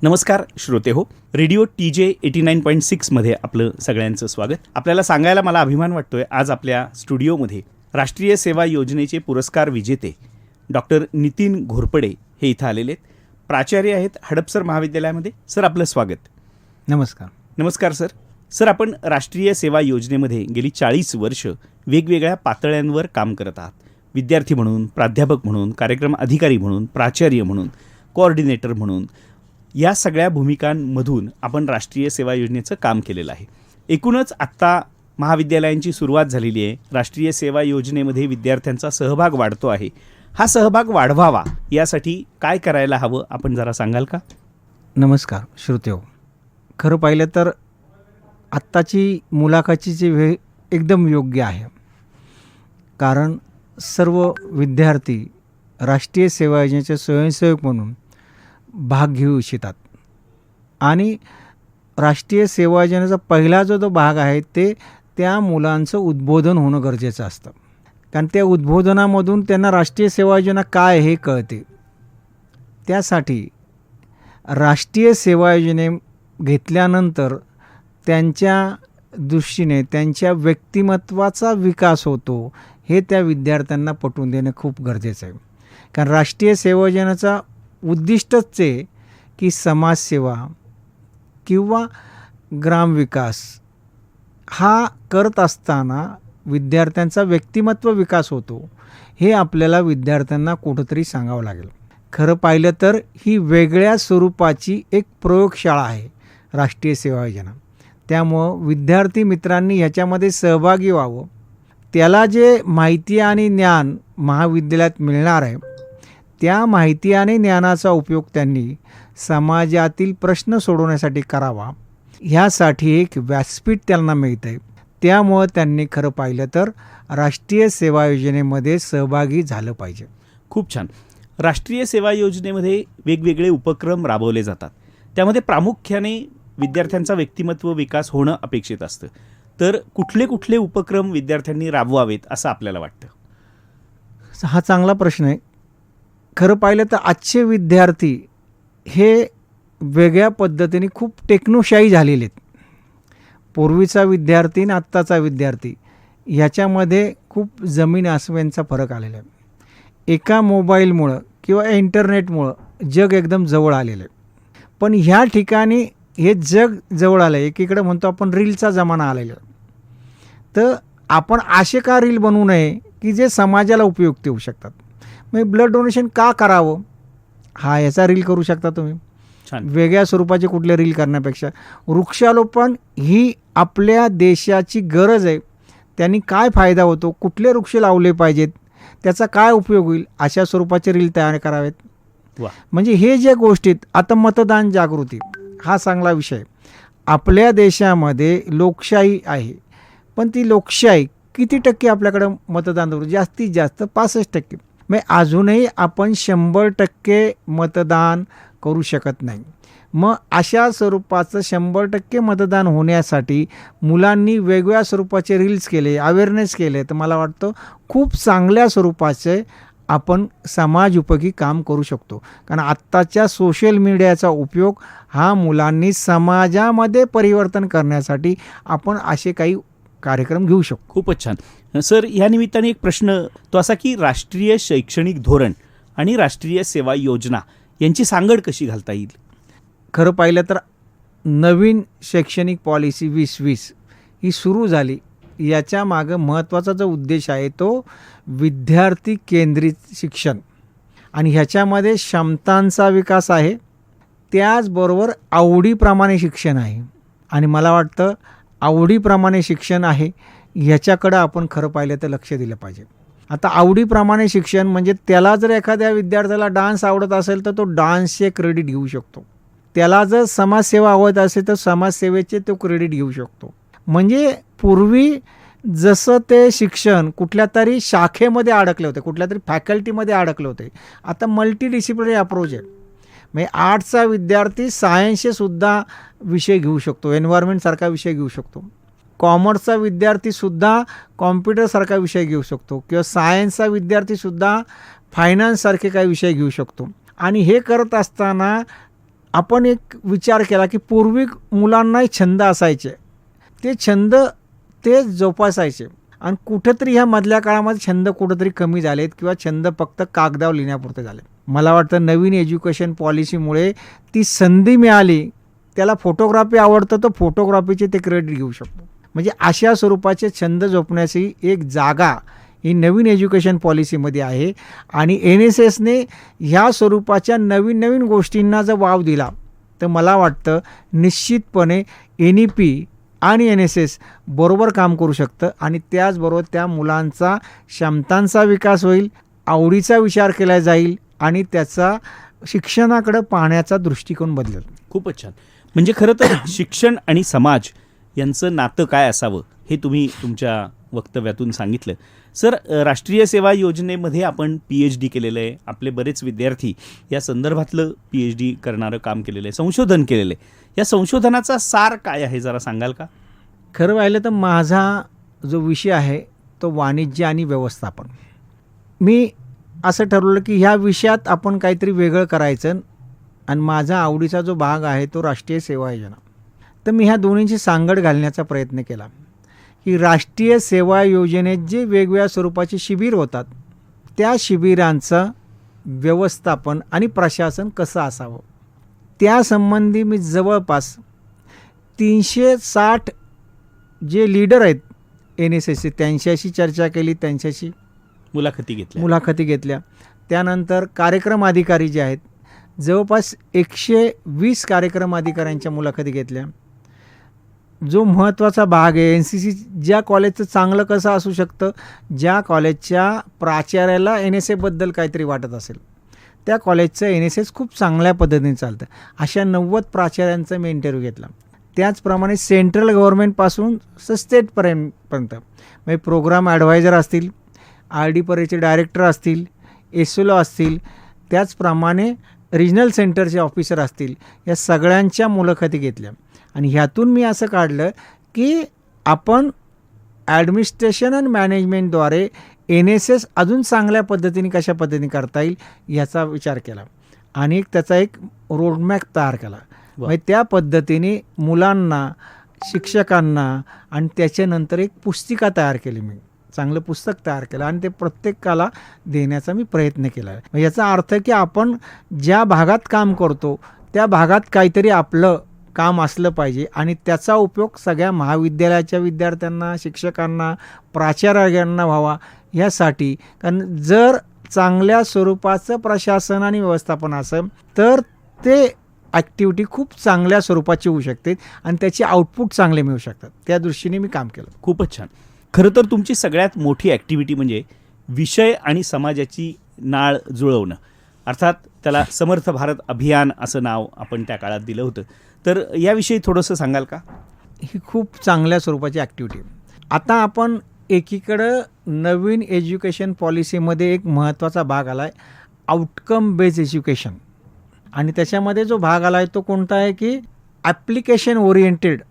नमस्कार श्रोते हो, रेडिओ TJ 89.6मध्ये आपलं सगळ्यांचं स्वागत. आपल्याला सांगायला मला अभिमान वाटतोय, आज आपल्या स्टुडिओमध्ये राष्ट्रीय सेवा योजनेचे पुरस्कार विजेते डॉक्टर नितीन घोरपडे हे इथं आलेले आहेत. प्राचार्य आहेत हडपसर महाविद्यालयामध्ये. सर, आपलं स्वागत. नमस्कार. नमस्कार सर. सर, आपण राष्ट्रीय सेवा योजनेमध्ये गेली 40 वर्ष वेगवेगळ्या पातळ्यांवर काम करत आहात. विद्यार्थी म्हणून, प्राध्यापक म्हणून, कार्यक्रम अधिकारी म्हणून, प्राचार्य म्हणून, कोऑर्डिनेटर म्हणून, या सगळ्या भूमिकांमधून आपण राष्ट्रीय सेवा योजनेचं काम केलेलं आहे. एकूणच आत्ता महाविद्यालयांची सुरुवात झालेली आहे. राष्ट्रीय सेवा योजनेमध्ये विद्यार्थ्यांचा सहभाग वाढतो आहे. हा सहभाग वाढवावा यासाठी काय करायला हवं, आपण जरा सांगाल का? नमस्कार श्रोतेहो. खरं पाहिलं तर आत्ताची मुलाखतीची वेळ एकदम योग्य आहे, कारण सर्व विद्यार्थी राष्ट्रीय सेवा योजनेचे स्वयंसेवक म्हणून भाग घेऊ इच्छितात. आणि राष्ट्रीय सेवा योजनेचा पहिला जो भाग आहे ते त्या मुलांचं उद्बोधन होणं गरजेचं असतं, कारण त्या उद्बोधनामधून त्यांना राष्ट्रीय सेवा योजना काय हे कळते. त्यासाठी राष्ट्रीय सेवा योजने घेतल्यानंतर त्यांच्या दृष्टीने त्यांच्या व्यक्तिमत्वाचा विकास होतो, हे त्या विद्यार्थ्यांना पटवून देणं खूप गरजेचं आहे. कारण राष्ट्रीय सेवा योजनेचा उद्दिष्टच आहे की समाजसेवा किंवा ग्रामविकास हा करत असताना विद्यार्थ्यांचा व्यक्तिमत्व विकास होतो, हे आपल्याला विद्यार्थ्यांना कुठंतरी सांगावं लागेल. खरं पाहिलं तर ही वेगळ्या स्वरूपाची एक प्रयोगशाळा आहे राष्ट्रीय सेवा योजना. त्यामुळं विद्यार्थी मित्रांनी ह्याच्यामध्ये सहभागी व्हावं. त्याला जे माहिती आणि ज्ञान महाविद्यालयात मिळणार आहे, त्या माहिती आणि ज्ञानाचा उपयोग त्यांनी समाजातील प्रश्न सोडवण्यासाठी करावा. ह्यासाठी एक व्यासपीठ त्यांना मिळतं आहे. त्यामुळं त्यांनी खरं पाहिलं तर राष्ट्रीय सेवा योजनेमध्ये सहभागी झालं पाहिजे. खूप छान. राष्ट्रीय सेवा योजनेमध्ये वेगवेगळे उपक्रम राबवले जातात. त्यामध्ये प्रामुख्याने विद्यार्थ्यांचा व्यक्तिमत्व विकास होणं अपेक्षित असतं. तर कुठले कुठले उपक्रम विद्यार्थ्यांनी राबवावेत असं आपल्याला वाटतं? हा चांगला प्रश्न आहे. खरं पाहिलं तर आजचे विद्यार्थी हे वेगळ्या पद्धतीने खूप टेक्नोशाही झालेले आहेत. पूर्वीचा विद्यार्थी आणि आत्ताचा विद्यार्थी ह्याच्यामध्ये खूप जमीन आसमानाचा फरक आलेला आहे. एका मोबाईलमुळं किंवा इंटरनेटमुळं जग एकदम जवळ आलेलं आहे. पण ह्या ठिकाणी हे जग जवळ आलं आहे. एकीकडे म्हणतो आपण रीलचा जमाना आलेला आहे. तर आपण असे का रील बनवू नये की जे समाजाला उपयुक्त होऊ शकतात. मग ब्लड डोनेशन का करावं, हा याचा रील करू शकता तुम्ही. वेगळ्या स्वरूपाचे कुठले रील करण्यापेक्षा वृक्षारोपण ही आपल्या देशाची गरज आहे. त्यांनी काय फायदा होतो, कुठले वृक्ष लावले पाहिजेत, त्याचा काय उपयोग होईल, अशा स्वरूपाचे रील तयार करावेत. म्हणजे हे जे गोष्टीत आता मतदान जागृती हा चांगला विषय. आपल्या देशामध्ये लोकशाही आहे, पण ती लोकशाही किती टक्के आपल्याकडं मतदान होतं? जास्तीत जास्त 65%. मग अजूनही आपण 100% मतदान करू शकत नाही. मग अशा स्वरूपाचं 100% मतदान होण्यासाठी मुलांनी वेगवेगळ्या स्वरूपाचे रील्स केले, अवेअरनेस केले, तर मला वाटतं खूप चांगल्या स्वरूपाचे आपण समाजोपयोगी काम करू शकतो. कारण आत्ताच्या सोशल मीडियाचा उपयोग हा मुलांनी समाजामध्ये परिवर्तन करण्यासाठी आपण असे काही कार्यक्रम घेऊ शकतो. खूपच छान. सर, या निमित्ताने एक प्रश्न तो असा की राष्ट्रीय शैक्षणिक धोरण आणि राष्ट्रीय सेवा योजना यांची सांगड कशी घालता येईल? खरं पाहिलं तर नवीन शैक्षणिक पॉलिसी 2020 ही सुरू झाली. याच्या मागं महत्त्वाचा जो उद्देश आहे तो विद्यार्थी केंद्रित शिक्षण आणि ह्याच्यामध्ये क्षमतांचा विकास आहे, त्याचबरोबर आवडीप्रमाणे शिक्षण आहे. आणि मला वाटतं आवडीप्रमाणे शिक्षण आहे ह्याच्याकडं आपण खरं पाहिलं तर लक्ष दिलं पाहिजे. आता आवडीप्रमाणे शिक्षण म्हणजे त्याला जर एखाद्या विद्यार्थ्याला डान्स आवडत असेल तर तो डान्सचे क्रेडिट घेऊ शकतो. त्याला जर समाजसेवा आवडत असेल तर समाजसेवेचे तो क्रेडिट घेऊ शकतो. म्हणजे पूर्वी जसं ते शिक्षण कुठल्या तरी शाखेमध्ये अडकले होते, कुठल्या तरी फॅकल्टीमध्ये अडकले होते, आता मल्टीडिसिप्लिनरी अप्रोच आहे. म्हणजे आर्ट्सचा विद्यार्थी सायन्सचे सुद्धा विषय घेऊ शकतो, एन्व्हायरमेंटसारखा विषय घेऊ शकतो. कॉमर्सचा विद्यार्थीसुद्धा कॉम्प्युटरसारखा विषय घेऊ शकतो किंवा सायन्सचा विद्यार्थीसुद्धा फायनान्ससारखे काही विषय घेऊ शकतो. आणि हे करत असताना आपण एक विचार केला की पूर्वी मुलांनाही छंद असायचे, ते छंद ते जोपासायचे आणि कुठेतरी ह्या मधल्या काळामध्ये छंद कुठेतरी कमी झालेत किंवा छंद फक्त कागदावर लिहिण्यापुरते झाले. मला वाटतं नवीन एज्युकेशन पॉलिसीमुळे ती संधी मिळाली. त्याला फोटोग्राफी आवडतं तर फोटोग्राफीचे ते क्रेडिट घेऊ शकतो. म्हणजे अशा स्वरूपाचे छंद जोपण्याची एक जागा ही नवीन एज्युकेशन पॉलिसीमध्ये आहे आणि NSSने ह्या स्वरूपाच्या नवीन नवीन गोष्टींना जर वाव दिला तर मला वाटतं निश्चितपणे NEP आणि NSS बरोबर काम करू शकतं आणि त्याचबरोबर त्या मुलांचा क्षमतांचा विकास होईल, आवडीचा विचार केला जाईल आणि त्याचा शिक्षणाकडे पाहण्याचा दृष्टिकोन बदलेल. खूपच छान. म्हणजे खरं तर शिक्षण आणि समाज यांचं नातं काय असावं हे तुम्ही तुमच्या वक्तव्यातून सांगितलं. सर, राष्ट्रीय सेवा योजनेमध्ये आपण PhD केलेलं आहे. आपले बरेच विद्यार्थी या संदर्भातलं PhD करणारं काम केलेलं आहे, संशोधन केलेलं आहे. या संशोधनाचा सार काय आहे जरा सांगाल का? खरं पाहिलं तर माझा जो विषय आहे तो वाणिज्य आणि व्यवस्थापन. मी असं ठरवलं की ह्या विषयात आपण काहीतरी वेगळं करायचं आणि माझा आवडीचा जो भाग आहे तो राष्ट्रीय सेवा योजना. तर मी ह्या दोन्हींची सांगड घालण्याचा प्रयत्न केला की राष्ट्रीय सेवा योजनेत जे वेगवेगळ्या स्वरूपाचे शिबिर होतात त्या शिबिरांचं व्यवस्थापन आणि प्रशासन कसं असावं. त्यासंबंधी मी जवळपास 360 जे लीडर आहेत NSSचे त्यांच्याशी चर्चा केली, त्यांच्याशी मुलाखती घेतल्या. त्यानंतर कार्यक्रम अधिकारी जे आहेत जवळपास 120 कार्यक्रम अधिकाऱ्यांच्या मुलाखती घेतल्या. जो महत्त्वाचा भाग आहे NCC ज्या कॉलेजचं चांगलं कसं असू शकतं, ज्या कॉलेजच्या प्राचार्याला NSSबद्दल काहीतरी वाटत असेल त्या कॉलेजचं NSS खूप चांगल्या पद्धतीने चालतं, अशा 90 प्राचार्यांचा मी इंटरव्ह्यू घेतला. त्याचप्रमाणे सेंट्रल गव्हर्नमेंटपासून स्टेटपर्यंत म्हणजे प्रोग्राम ॲडवायझर असतील, RD परेचे डायरेक्टर असतील, SLO असतील, त्याचप्रमाणे रिजनल सेंटरचे ऑफिसर असतील, या सगळ्यांच्या मुलाखती घेतल्या. आणि ह्यातून मी असं काढलं की आपण ॲडमिनिस्ट्रेशन आणि मॅनेजमेंटद्वारे NSS अजून चांगल्या पद्धतीने कशा पद्धतीने करता येईल याचा विचार केला आणि त्याचा एक रोडमॅप तयार केला. म्हणजे त्या पद्धतीने मुलांना, शिक्षकांना आणि त्याच्यानंतर एक पुस्तिका तयार केली. मी चांगलं पुस्तक तयार केलं आणि ते प्रत्येकाला देण्याचा मी प्रयत्न केला आहे. याचा अर्थ की आपण ज्या भागात काम करतो त्या भागात काहीतरी आपलं काम असलं पाहिजे आणि त्याचा उपयोग सगळ्या महाविद्यालयाच्या विद्यार्थ्यांना, शिक्षकांना, प्राचार्यांना व्हावा यासाठी. कारण जर चांगल्या स्वरूपाचं प्रशासन आणि व्यवस्थापन असेल तर ते ॲक्टिव्हिटी खूप चांगल्या स्वरूपाची होऊ शकते आणि त्याचे आउटपुट चांगले मिळू शकतात. त्या दृष्टीने मी काम केलं. खूपच छान. खरं तर तुमची सगळ्यात मोठी ॲक्टिव्हिटी म्हणजे विषय आणि समाजाची नाळ जुळवणं. अर्थात त्याला समर्थ भारत अभियान असं नाव आपण त्या काळात दिलं होतं. तर याविषयी थोडंसं सांगाल का? ही खूप चांगल्या स्वरूपाची ॲक्टिव्हिटी. आता आपण एकीकडं नवीन एज्युकेशन पॉलिसीमध्ये एक महत्त्वाचा भाग आला आहे आउटकम बेस्ड एज्युकेशन आणि त्याच्यामध्ये जो भाग आला आहे तो कोणता आहे की ॲप्लिकेशन ओरिएंटेड,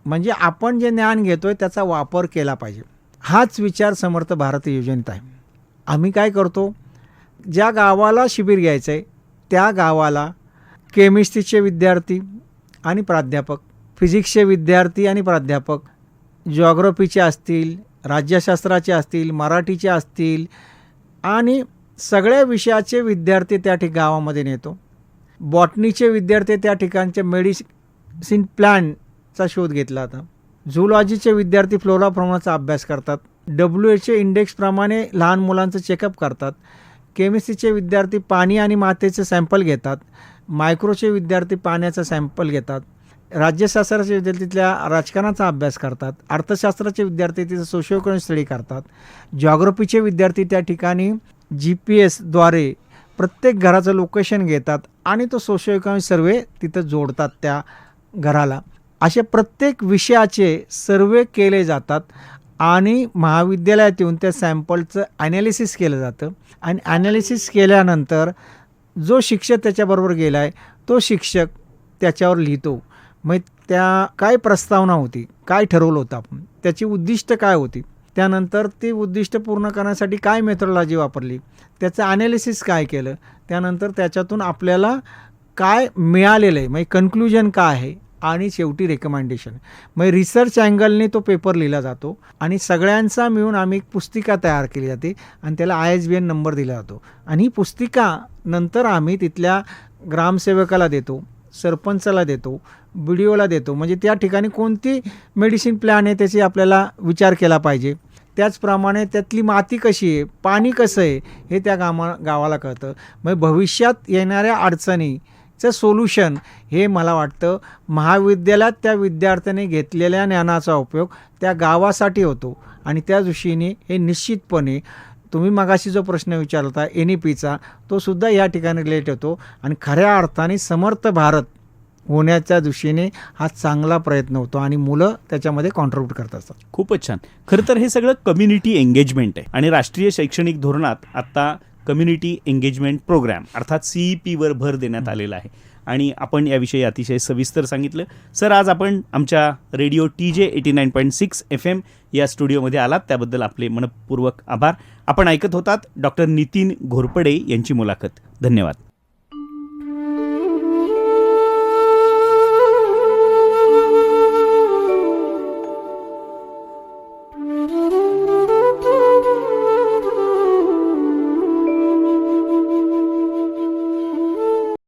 म्हणजे आपण जे ज्ञान घेतो आहे त्याचा वापर केला पाहिजे. हाच विचार समर्थ भारत योजनेत आहे. आम्ही काय करतो, ज्या गावाला शिबिर घ्यायचं आहे त्या गावाला केमिस्ट्रीचे विद्यार्थी आणि प्राध्यापक, फिजिक्सचे विद्यार्थी आणि प्राध्यापक, जिओग्राफीचे असतील, राज्यशास्त्राचे असतील, मराठीचे असतील आणि सगळ्या विषयाचे विद्यार्थी त्या गावामध्ये नेतो. बॉटनीचे विद्यार्थी त्या ठिकाणच्या मेडिसिन प्लॅनचा शोध घेतला होता. झूलॉजीचे विद्यार्थी फ्लोरा फॉर्माचा अभ्यास करतात. WHO इंडेक्सप्रमाणे लहान मुलांचं चेकअप करतात. केमिस्ट्रीचे विद्यार्थी पाणी आणि मातेचे सॅम्पल घेतात. मायक्रोचे विद्यार्थी पाण्याचा सॅम्पल घेतात. राज्यशास्त्राचे विद्यार्थी तिथल्या राजकारणाचा अभ्यास करतात. अर्थशास्त्राचे विद्यार्थी तिथं सोशिओ इकॉनॉमिक स्टडी करतात. जिओग्राफीचे विद्यार्थी त्या ठिकाणी GPSद्वारे प्रत्येक घराचं लोकेशन घेतात आणि तो सोशिओ इकॉनॉमिक सर्वे तिथं जोडतात त्या घराला. असे प्रत्येक विषयाचे सर्वे केले जातात आणि महाविद्यालयात येऊन त्या सॅम्पलचं ॲनालिसिस केलं जातं आणि ॲनालिसिस केल्यानंतर जो शिक्षक त्याच्याबरोबर गेला आहे तो शिक्षक त्याच्यावर लिहितो. मग त्या काय प्रस्तावना होती, काय ठरवलं होतं आपण, त्याची उद्दिष्ट काय होती, त्यानंतर ती उद्दिष्ट पूर्ण करण्यासाठी काय मेथोडॉलॉजी वापरली, त्याचं ॲनालिसिस काय केलं, त्यानंतर त्याच्यातून आपल्याला काय मिळालेलं आहे, म्हणजे कन्क्लुजन काय आहे आणि शेवटी रेकमेंडेशन. म्हणजे रिसर्च अँगलने तो पेपर लिहिला जातो आणि सगळ्यांचा मिळून आम्ही एक पुस्तिका तयार केली जाते आणि त्याला ISBN नंबर दिला जातो. आणि ही पुस्तिका नंतर आम्ही तिथल्या ग्रामसेवकाला देतो, सरपंचाला देतो, BDOला देतो. म्हणजे त्या ठिकाणी कोणती मेडिसिन प्लॅन आहे त्याची आपल्याला विचार केला पाहिजे. त्याचप्रमाणे त्यातली माती कशी आहे, पाणी कसं आहे, हे त्या गावाला कळतं. म्हणजे भविष्यात येणाऱ्या अडचणीचं सोल्युशन हे मला वाटतं महाविद्यालयात त्या विद्यार्थ्याने घेतलेल्या ज्ञानाचा उपयोग त्या गावासाठी होतो. आणि त्या दृष्टीने हे निश्चितपणे तुम्ही मगाशी जो प्रश्न विचारला होता NEPचा, तो सुद्धा या ठिकाणी रिलेट होतो. आणि खऱ्या अर्थाने समर्थ भारत होण्याच्या दृष्टीने हा चांगला प्रयत्न होतो आणि मुलं त्याच्यामध्ये कॉन्ट्रीब्यूट करत असतात. खूपच छान. खरं तर हे सगळं कम्युनिटी एंगेजमेंट आहे आणि राष्ट्रीय शैक्षणिक धोरणात आता कम्युनिटी एंगेजमेंट प्रोग्राम अर्थात CEPवर भर देण्यात आलेला आहे आणि आपण याविषयी अतिशय सविस्तर सांगितलं. सर, आज आपण आमच्या रेडिओ TJ 89.6 FM या स्टुडिओमध्ये आलात त्याबद्दल आपले मनपूर्वक आभार. आपण ऐकत होतात डॉक्टर नितीन घोरपडे यांची मुलाखत. धन्यवाद.